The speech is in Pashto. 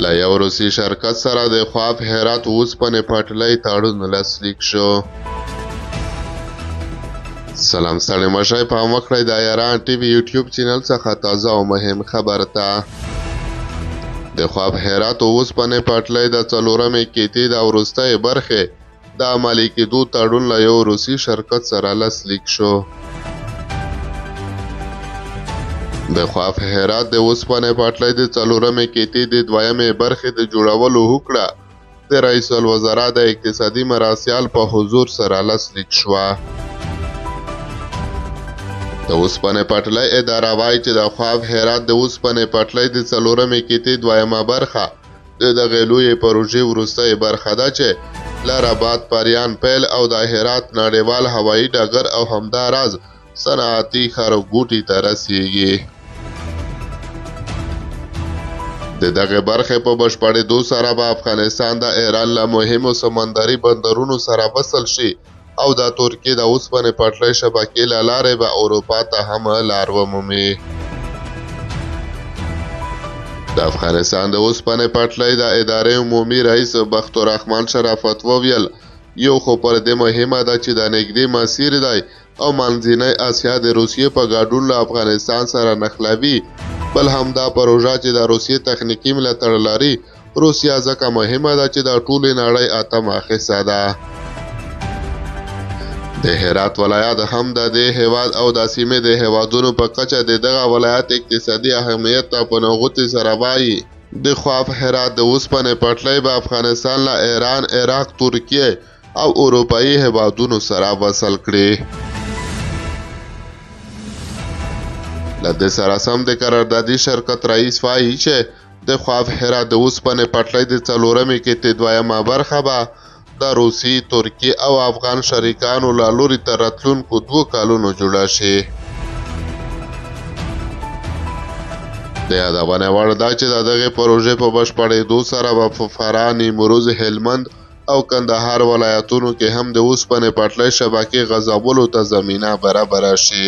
له یو روسي شرکت سره د خواف هرات اوسپنې پټلۍ تړون لاسلیک شو. سلام ستړي مشئ پام وکړئ د ایران ټي وي یوټیوب چینل څخه تازه او مهم خبر ته. د خواف هرات اوسپنې پټلۍ د څلورمې قطعې د وروستۍ برخې د عملي کېدو تړون له یو روسي شرکت سره لاسلیک شو. د خواف هرات د اوسپنې پټلۍ د څلورمې قطعې د دویمې برخې د جوړولو هوکړه د رئیس الوزرا د اقتصادي مرستیال په حضور سره لاسلیک شوه. د اوسپنې پټلۍ اداره وایي چې د خواف هرات د اوسپنې پټلۍ د څلورمې قطعې دویمه برخه د دغې لویې پروژې وروستۍ برخه ده چې له رباط پریان پیل او د هرات نړیوال هوایي ډګر او همداراز صنعتي ښارګوټي ته رسیږي. د دغې برخې په بشپړېدو سره به افغانستان د ایران له مهمو سمندري بندرونو سره وصل شي او د ترکیې د اوسپنې پټلۍ شبکې له لارې به اروپا ته هم لار ومومي. د افغانستان د اوسپنې پټلۍ د ادارې عمومي رئیس بختالرحمن شرافت وویل، یو خو پر دې مهمه ده چې د نږدې مسیر دی او منځنۍ اسیا د روسیې په ګډون له افغانستان سره نښلوي، بل همدا پروژه چې د روسیې تخنیکي ملاتړ لري. روسیه ځکه مهمه ده چې د ټولې نړۍ اتمه حصه ده. د هرات ولایت هم د دې هیواد او د سیمې د هیوادونو په کچه د دغه ولایت اقتصادي اهمیت ته په نغوتې سره وایي. د خواف هرات د اوسپنې پټلۍ به افغانستان له ایران، عراق، ترکیې او اروپایي هیوادونو سره وصل کړي. له دې سره سم د قراردادي شرکت رئیس وایي چې د خواف هرات د اوسپنې پټلۍ د څلورمې قطعې دویمه برخه به د روسي، ترکیې او افغان شریکانو له لوري تر راتلونکو 2 کالونو جوړه شي. د یادونې وړ ده چې د دغې پروژې په بشپړېدو سره به په فراه، نیمروز، هلمند او کندهار ولایتونو کې هم د اوسپنې پټلۍ شبکې غځولو ته زمینه برابره شي.